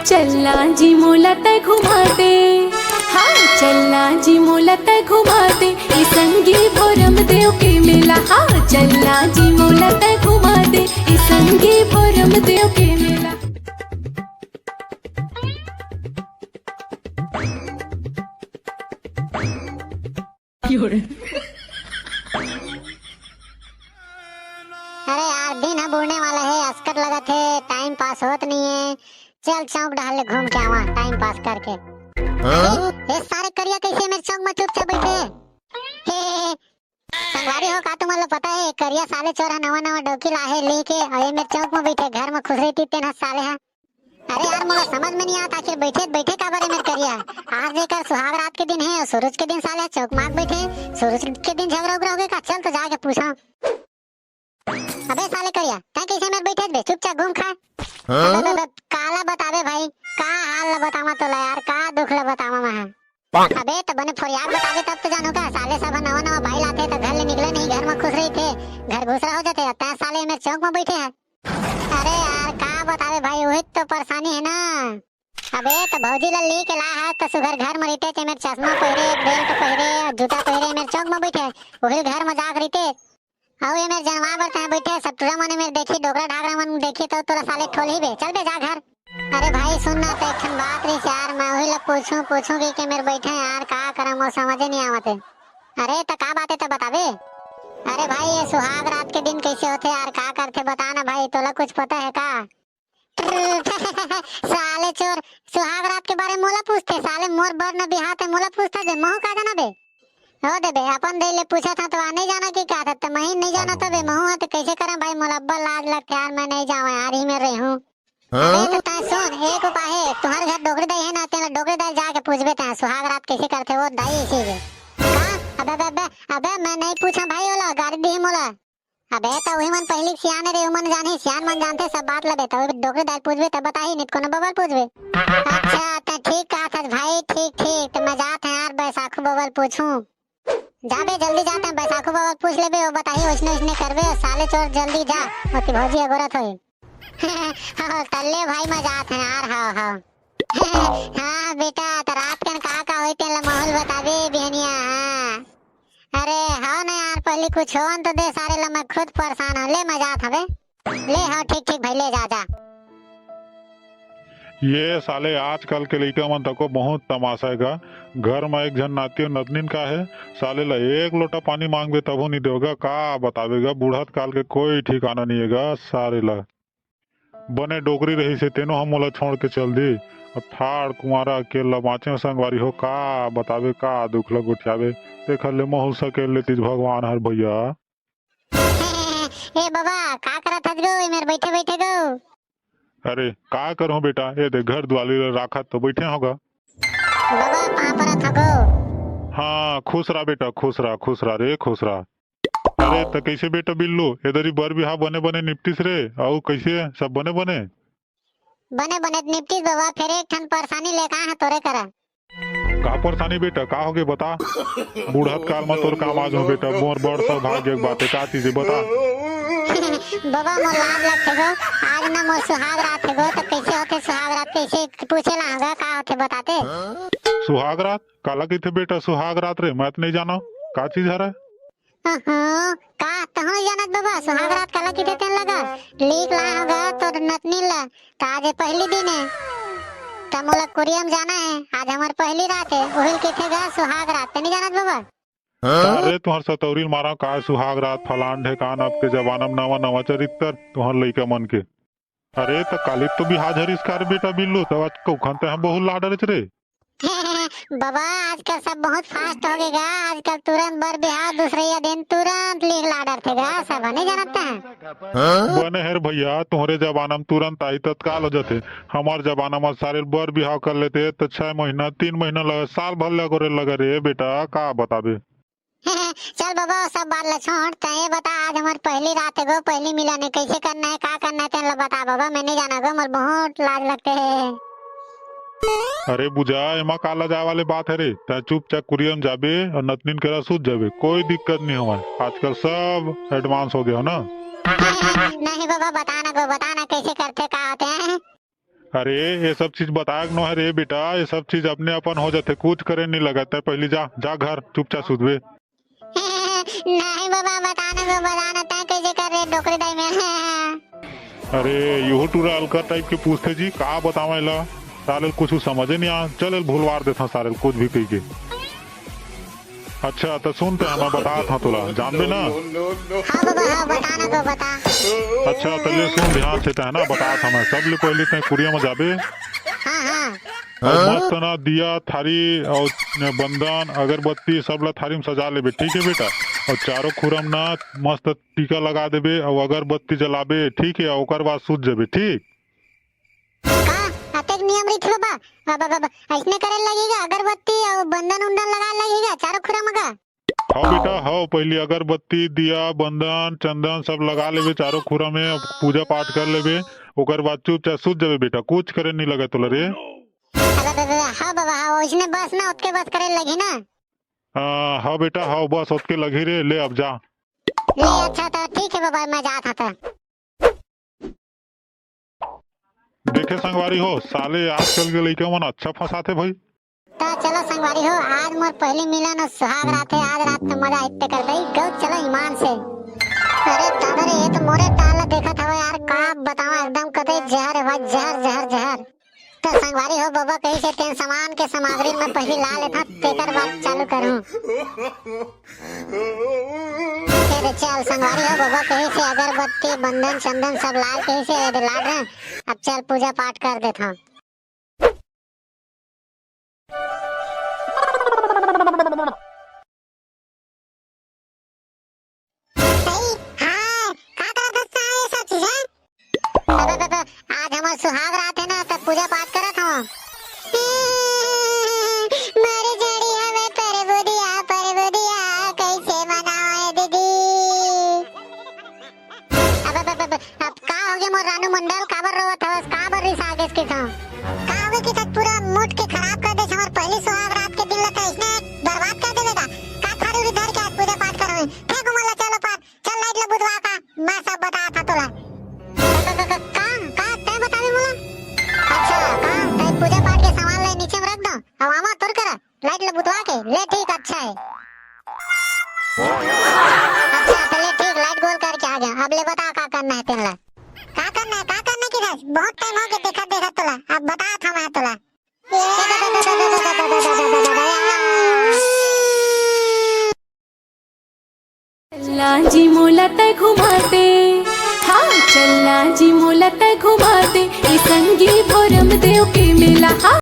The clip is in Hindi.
चलना जी मोला तय घुमा दे, हाँ चलना जी मोला तय घुमा दे, ई संगी भोरम देव के मेला। हाँ चलना जी मोला तय घुमा दे, ई संगी भोरम देव के मेला। अरे यार दिन है बुढ़ने वाला है, अस्कर लगा थे, टाइम पास होत नहीं है। चल चौक ढाले घूम के आवा टाइम पास करके। ये सारे करिया कैसे मेरे चौक में चुपचाप बैठे हे संगवारी हो का तुम्हारे पता है करिया साले चोरा नवा नवा डोकी लाहे लेके अरे मेरे चौक में बैठे घर में खुश रहती तेना साले है। अरे यार मुझे समझ में नहीं आता आखिर बैठे बैठे का बारे में करिया। आज जेकर सुहाग रात के दिन है और सूरज के दिन साले चौक मार्ग बैठे, सूरज के दिन झगड़ा उगड़ा हो गया का। चल तो जाके पूछा। अबे साले करिया तै कैसे मेरे बैठे बे चुपचाप घूम खा। अबे काला बतावे भाई का हाल ला बतावा तो ला यार का दुख ला बतावा मैं। अबे तो बने फरियाद बतावे तब तो जानो का। साले सब नवा नवा भाई लाते तो घर ले निकले नहीं, घर में खुश रही थे, घर घुसरा हो जाते तै साले मेरे चौक में बैठे हैं। अरे यार का बतावे भाई वही तो परेशानी है ना। अबे तो भौजी ला लेके ला है तो सुगर घर में रहते थे, मेरे चश्मा पहरे, बेल्ट पहरे, जूता पहरे, मेरे चौक में बैठे वही घर में जाग रहते। आओ ये मेरे जनवा बरता है बैठे सब तुरा मने मेरे देखी डोगरा ढागरा मन देखी तो तोरा साले ठोल ही बे। चल बे जा घर। अरे भाई सुनना तो एक बात रही यार, मैं वही ला पूछूंगी कि मेरे बैठे यार का करम वो समझ नहीं आवते। अरे तो का बात है तो बतावे। अरे भाई ये सुहाग रात के दिन कैसे होते यार का करते बताना भाई, तोला कुछ पता है का। साले चोर सुहाग रात के बारे में मोला पूछते, साले मोर बर न बिहाते मोला पूछता बे महू का जाना बे। हो दे बे अपन दे ले पूछा था तो नहीं जाना की क्या था तो मैं नहीं जाना था बे महू तो कैसे करें भाई मोला अब्बा लाज लगता यार मैं नहीं जाऊँ यार ही में रही हूँ। अरे तो ता सुन एक उपाय है, तुम्हारे घर डोगरे दाई है ना, तेरा डोगरे दाई जाके पूछबे ता सुहाग रात कैसे करते वो दाई इसी के का। अबे अबे अबे मैं नहीं पूछा भाई वाला गाड़ी दी मोला। अबे तो वही मन पहले सियान रे मन जाने सियान मन जानते सब बात लबे तो डोगरे दाई पूछबे तब बताई नित को न बबल पूछबे। अच्छा तो ठीक कहा था भाई, ठीक ठीक तो मैं जात है यार बैसाखू बबल पूछूं। जाबे जल्दी जाते हैं बैसाखू बाबा पूछ लेबे वो बताइए उसने उसने करबे साले चोर जल्दी जा मत भौजी अगोरत होई। हां तल्ले भाई मैं जात है यार। हां हां हां बेटा तो रात के का होई तेला माहौल बताबे बिहनिया। हां अरे हां ना यार पहले कुछ होन तो दे सारे ला मैं खुद परेशान हूं। ले मैं जात हवे ले। हां ठीक ठीक भाई ले जा जा। ये साले आजकल के लड़का मन तको बहुत तमाशा है। घर में एक जन नाती और नतनीन का है, साले ला एक लोटा पानी मांगबे तब नहीं देगा का बतावेगा। बूढ़त काल के कोई ठिकाना नहीं है सारे ला। बने डोगरी रही से तेनो हम मोला छोड़ के चल दी। अब ठाड़ कुंवारा अकेला बाँचे संगवारी हो का बतावे का दुख लग उठावे। देख ले महल सके लेती भगवान हर भैया। ए बाबा का करत हज गो मेरे बैठे बैठे गो। अरे का करूं बेटा ये दे घर द्वाली राखा तो बैठे होगा। बाबा कहां पर थगो। हाँ खुश रहा बेटा खुश रहा रे खुश रहा। अरे तो कैसे बेटा बिल्लू इधर ही बर बिहा बने बने निपटिस रे और कैसे सब बने बने निपटिस बाबा। फिर एक ठन परेशानी ले का है तोरे करा। का परेशानी बेटा का होगे बता। बूढ़त काल में तोर काम आज हो बेटा मोर बड़ सौभाग्य की बात है का चीज है बता। बाबा मोर लाज लगते गो आज ना मोर सुहाग रात है गो तो कैसे होते सुहाग रात कैसे पूछेला होगा का होते बताते। सुहाग रात काला कहते बेटा सुहाग रात रे मैं तो नहीं जाना का चीज है। का तहो जानत बाबा सुहाग रात काला की देते लगा लीक ला होगा तो नतनी ला तो आज पहली दिन है तो मोला कुरियम जाना है। आज हमार पहली रात है वही कहते सुहाग रात नहीं जानत बाबा। अरे तुम्हार सतौरी मारा का सुहाग रात फलान ढेकान अब के जमाना में नवा नवा चरित्र तुम्हार लइका मन के। अरे तो काली तो भी हाजरिस कर बेटा बिल्लू तो आज कौखन ते हम बहुत लाडर रे। बाबा आजकल सब बहुत फास्ट हो गएगा, आजकल तुरंत बर बिहार दूसरे दिन तुरंत लीक लाडर थे गा सब नहीं जानता है। बने हेर भैया तुम्हारे जमाना में तुरंत आई तत्काल हो जाते। हमार जमाना में सारे बर बिहाव कर लेते तो 6 महीना 3 महीना लगे साल भर लगे रे बेटा का बताबे। चल बाबा सब बात ला छोड़ तो ये बता आज हमारी पहली रात है गो पहली मिलाने कैसे करना है का करना है तेरा बता बाबा। मैं नहीं जाना गो मोर बहुत लाज लगते है। अरे बुझा एमा काला जाए वाले बात है रे ता चुपचाप कुरियम जाबे और नतनीन करा सूझ जाबे कोई दिक्कत नहीं हुआ। आजकल सब एडवांस हो गया ना। नहीं बाबा बताना कैसे करते का होते हैं। अरे ये सब चीज बताया न है रे बेटा, ये सब चीज अपने अपन हो जाते, कुछ करे नहीं लगता। पहले जा जा घर चुपचाप सुधवे। नहीं बाबा बताने को बताना तय कैसे कर रहे डोकरी दाई में। अरे यूं टूरा अलका टाइप के पूछते जी का बतावेला, साले कुछ समझे नहीं आ। चल भूलवार देता सारे कुछ भी कही के। अच्छा तो सुनते हैं, मैं बता था तुला जान दे ना। हाँ बाबा हाँ बताना को बता। अच्छा तो ले सुन ध्यान से है ना, बता था मैं सबले पहले तय कुरिया में जाबे हाँ हाँ और मस्त ना दिया थारी और बंधन अगरबत्ती सब ला थारी में सजा लेबे, ठीक है बेटा। और चारों खुरम ना मस्त टीका लगा देबे और अगरबत्ती जलाबे, ठीक है। ओकर बाद सूझ जाबे, ठीक। का अतेक नियम रीत बाबा बाबा ऐसने करे लगेगा अगरबत्ती और बंधन उंदन लगा लगेगा चारों खुरम का। हाँ बेटा हाँ, पहले अगरबत्ती दिया बंधन चंदन सब लगा लेबे चारों खुरा में, पूजा पाठ कर लेबे। ओकर बाद चुपचाप सूझ जाबे बेटा, कुछ करे नहीं लगे तुला रे। हाँ बाबा हाँ उसने बस ना उसके बस करे लगी ना। हाँ बेटा हाँ बस उसके लगी रे, ले अब जा। ले अच्छा तो ठीक है बाबा मैं जाता था। देखे संगवारी हो साले आजकल के लड़के मन अच्छा फंसाते भाई। तो चलो संगवारी हो, आज मोर पहली मिलन और सुहाग रात है, आज रात तो मजा इतने कर दई गौ। चलो ईमान से। अरे दादा रे ये तो मोरे ताला देखा था यार, का बतावा एकदम कतई जहर है भाई, जहर जहर जहर। तो संगवारी हो बाबा कहीं से तेन सामान के सामग्री में पहले ला लेता तेकर बात चालू करूं। चल संगवारी हो बाबा कहीं से अगरबत्ती बंधन चंदन सब लाल कहीं से ला रहे। अब चल पूजा पाठ कर देता हूँ। आज हमार सुहाग रात है ना तो पूजा पाठ करत हूँ। मारे जड़ी हमें परबुदिया कैसे मनाए दीदी। अब का हो गया मोर रानू मंडल, काबर रोवत हवस, काबर रिसा गेस के था का हो गया कि तक पूरा मूड के खराब कर दे। हमार पहली सुहाग रात के दिन लता इसने बर्बाद कर देगा। का थारी उधर के आज पूजा पाठ करवे फेंक मला चलो पाठ चल लाइट ले बुधवा का मैं सब बता था तोला। पूजा पाठ के सामान ले नीचे में रख दो और मामा तोड़ कर लाइट ले बुतवा के ले, ठीक अच्छा है। अच्छा तो ले ठीक लाइट गोल करके आ गया। अब ले बता का करना है तेरा, का करना की था बहुत टाइम हो गया देखा देखा तोला। अब बता था मैं तोला। चलना जी मोला तय घुमाते, हाँ चलना जी मोला तय घुमाते, ये संगी भोरम देव के मेला। हाँ